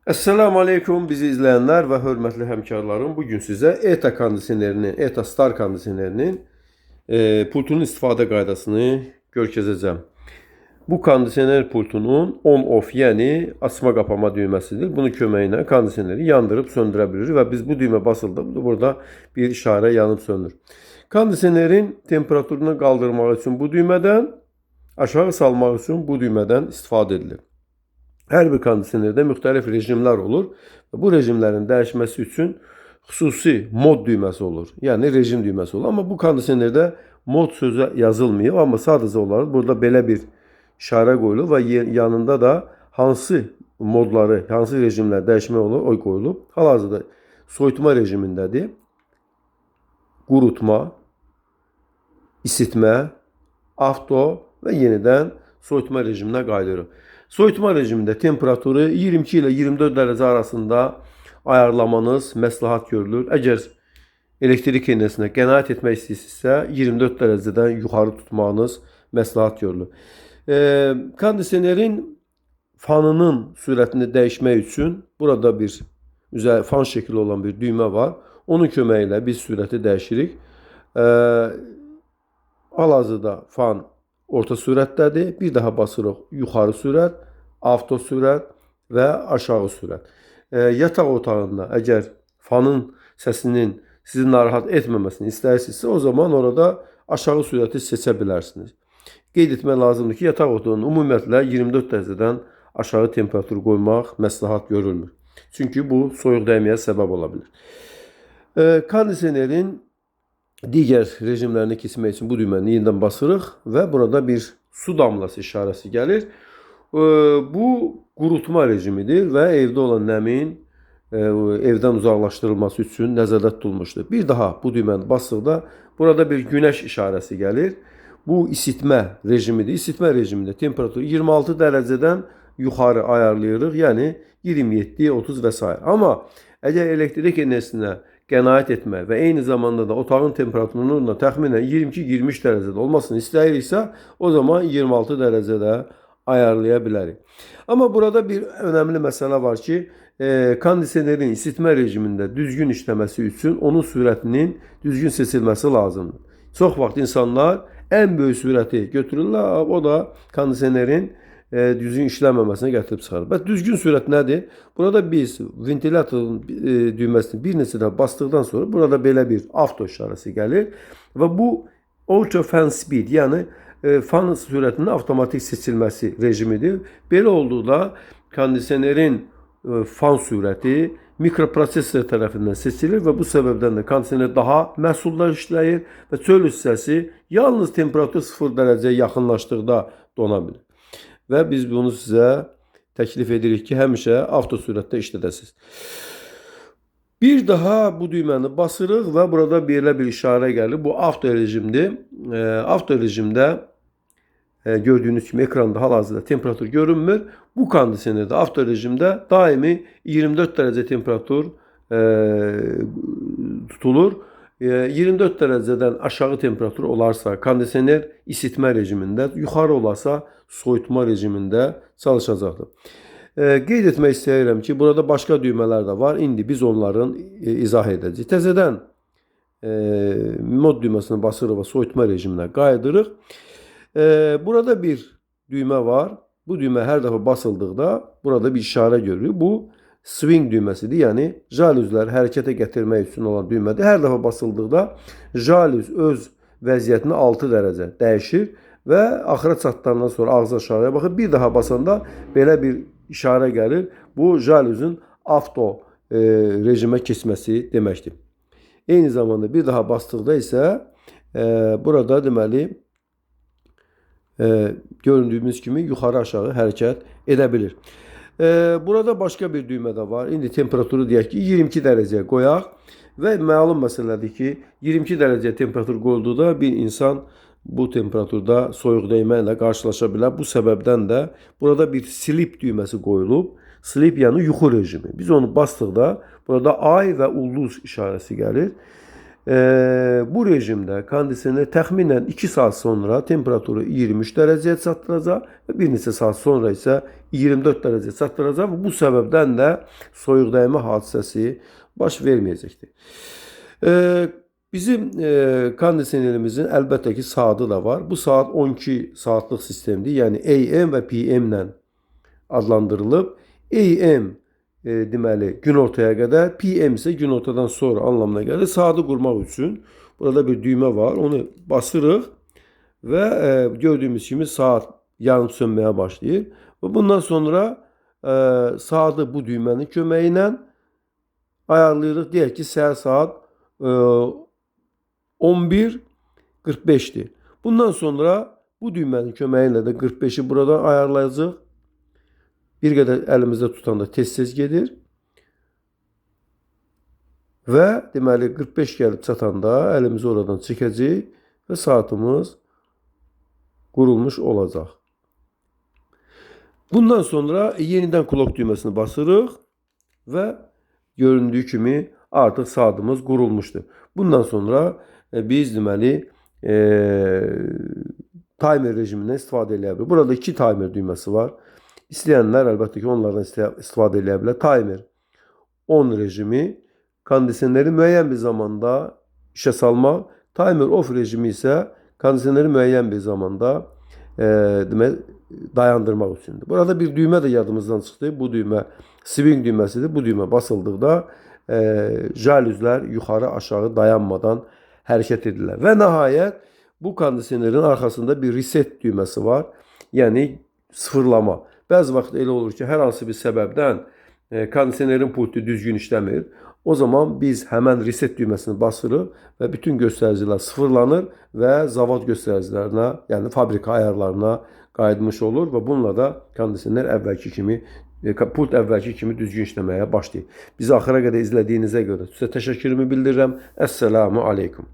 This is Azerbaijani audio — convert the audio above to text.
Esselamu Aleyküm bizi izleyenler ve hürmetli hemkarlarım. Bugün size ETA kondisionerinin, ETA Star kondisionerinin pultunun istifadə qaydasını görkəzəcəm. Bu kondisioner pultunun on-off yani açma kapama düyməsidir. Bunun köməyinə kondisioneri yandırıb söndürə bilirik və biz bu düymə basıldığında burada bir işarə yanıb sönür. Kondisionerin temperaturunu qaldırmaq üçün bu düymədən, aşağı salmaq üçün bu düymədən istifadə edilir. Hər bir kondisionerdə müxtəlif rejimlər olur. Bu rejimlərin dəyişməsi üçün xüsusi mod düyməsi olur. Yəni rejim düyməsi olur. Amma bu kondisionerdə mod sözü yazılmıyor. Amma sadəcə olaraq burada belə bir işarə qoyulur və yanında da hansı modları, hansı rejimlər dəyişmək olur, o qoyulub. Hal-hazırda soyutma rejimindədir. Qurutma, isitmə, avto və yenidən soyutma rejiminə qayıdırıq. Soyutma rejimində temperaturu 22 ilə 24 dərəcə arasında ayarlamanız məsləhət görülür. Əgər elektrik enerjisinə qənaət etmək istəyirsinizsə 24 dərəcədən yuxarı tutmağınız məsləhət görülür. Kondisionerin fanının sürətini dəyişmək üçün burada bir fan şəkli olan bir düymə var. Onun köməyi ilə biz sürəti dəyişirik. Hal-hazırda fan orta sürətdədir. Bir daha basırıq yuxarı sürət, avto sürət və aşağı sürət. Yataq otağında əgər fanın səsinin sizi narahat etməməsini istəyirsinizsə, o zaman orada aşağı sürəti seçə bilərsiniz. Qeyd etmək lazımdır ki, yataq otağının ümumiyyətlə 24 dərəcədən aşağı temperatur qoymaq məsləhət görülmür. Çünki bu soyuq dəyməyə səbəb ola bilər. Kondisionerin digər rejimlərini keçmək üçün bu düyməni yenidən basırıq və burada bir su damlası işarəsi gəlir. Bu qurutma rejimidir və evdə olan nəmin evdən uzaqlaşdırılması üçün nəzərdə tutulmuşdur. Bir daha bu düyməni basdıqda burada bir günəş işarəsi gəlir. Bu isitmə rejimidir. İsitmə rejimində temperaturu 26 dərəcədən yuxarı ayarlayırıq, yəni 27, 30 və s. Amma əgər elektrik enerjisinə qənaət etmək və eyni zamanda da otağın temperaturunun da təxminən 22-23 dərəcədə olmasını istəyiriksə, o zaman 26 dərəcədə ayarlaya bilərik. Amma burada bir önəmli məsələ var ki, kondisionerin isitmə rejimində düzgün işləməsi üçün onun sürətinin düzgün seçilməsi lazımdır. Çox vaxt insanlar ən böyük sürəti götürürlər, o da kondisionerin düzgün işləməməsinə gətirib çıxarır. Bəs düzgün sürət nədir? Burada biz ventilatorun düyməsini bir neçə dəfə basdıqdan sonra burada belə bir avto işarəsi gəlir və bu auto fan speed, yəni fan sürətinin avtomatik seçilməsi rejimidir. Belə olduqda kondisionerin fan sürəti mikroprosesor tərəfindən seçilir və bu səbəbdən də kondisioner daha məhsuldar işləyir və çöl hissəsi yalnız temperatur 0 dərəcəyə yaxınlaşdıqda dona bilir. Və biz bunu sizə təklif edirik ki, həmişə avto sürətdə işlədəsiniz. Bir daha bu düyməni basırıq və burada belə bir işarə gəlir. Bu avto rejimdir. Avto rejimdə gördüyünüz kimi ekranda hal-hazırda temperatur görünmür. Bu kondisionerdə avto rejimdə daimi 24 dərəcə temperatur tutulur. 24 dərəcədən aşağı temperatur olarsa kondisioner isitmə rejimində, yuxarı olarsa soyutma rejimində çalışacaqdır. Qeyd etmək istəyirəm ki, burada başqa düymələr də var. İndi biz onların izah edəcəyik. Təzədən mod düyməsini basırıq və soyutma rejiminə qayıdırıq. Burada bir düymə var. Bu düymə hər dəfə basıldıqda burada bir işarə görürük. Bu swing düyməsidir. Yəni jalüzləri hərəkətə gətirmək üçün olan düymədir. Hər dəfə basıldıqda jalüz öz vəziyyətini 6 dərəcə dəyişir və axıra çatdıqdan sonra ağzı aşağıya baxır. Bir daha basanda belə bir işarə gəlir. Bu jalüzün avto rejimə keçməsi deməkdir. Eyni zamanda bir daha basdıqda isə burada deməli göründüyümüz kimi yuxarı aşağı hərəkət edə bilir. Burada başqa bir düymə də var. İndi temperaturu deyək ki 22 dərəcəyə qoyaq və məlum məsələdir ki 22 dərəcəyə temperatur qoyulduqda bir insan bu temperaturda soyuq dəyməklə qarşılaşa bilər. Bu səbəbdən də burada bir sleep düyməsi qoyulub. Sleep yəni yuxu rejimi. Biz onu basdıqda burada ay və ulduz işarəsi gəlir. Bu rejimdə kondisioner təxminən 2 saat sonra temperaturu 23 dərəcəyə çatdıracaq və bir neçə saat sonra isə 24 dərəcəyə çatdıracaq və bu səbəbdən də soyuq dəymə hadisəsi baş verməyəcəkdir. Bizim kondisionerimizin əlbəttə ki saatı da var. Bu saat 12 saatlıq sistemdir. Yəni AM və PM ilə adlandırılıb. AM deməli günortaya qədər, PM isə günortadan sonra anlamına gəlir. Saatı qurmaq üçün burada bir düymə var. Onu basırıq və gördüyümüz kimi saat yanıb sönməyə başlayır. Və bundan sonra saatı bu düymənin köməyi ilə ayarlayırıq. Deyək ki, səhər saat 11:45'dir. Bundan sonra bu düymənin köməyi ilə də 45'i buradan ayarlayacağıq. Bir qədər əlimizdə tutanda tez-tez gedir. Və deməli 45 gəlib çatanda əlimizi oradan çəkəcəyik və saatımız qurulmuş olacaq. Bundan sonra yenidən klok düyməsini basırıq və göründüyü kimi artıq saatımız qurulmuşdur. Bundan sonra biz deməli timer rejimindən istifadə edə bilərik. Burada 2 timer düyməsi var. İstəyənlər əlbəttə ki onlardan istifadə edə bilər. Timer on rejimi kondisioneri müəyyən bir zamanda işə salmaq, timer off rejimi isə kondisioneri müəyyən bir zamanda dayandırmaq üçündür. Burada bir düymə də yadımızdan çıxdı. Bu düymə swing düyməsidir. Bu düymə basıldıqda jalüzlər yuxarı aşağı dayanmadan hərəkət edirlər. Və nəhayət bu kondisionerin arxasında bir reset düyməsi var. Yəni sıfırlama. Bəzi vaxt elə olur ki, hər hansı bir səbəbdən kondisionerin pultu düzgün işləmir. O zaman biz həmən reset düyməsini basırıq və bütün göstəricilər sıfırlanır və zavad göstəricilərinə, yəni fabrika ayarlarına qayıtmış olur və bununla da kondisioner pult əvvəlki kimi düzgün işləməyə başlayır. Bizi axıra qədər izlədiyinizə görə sizə təşəkkürümü bildirirəm. Əssəlamu aleykum.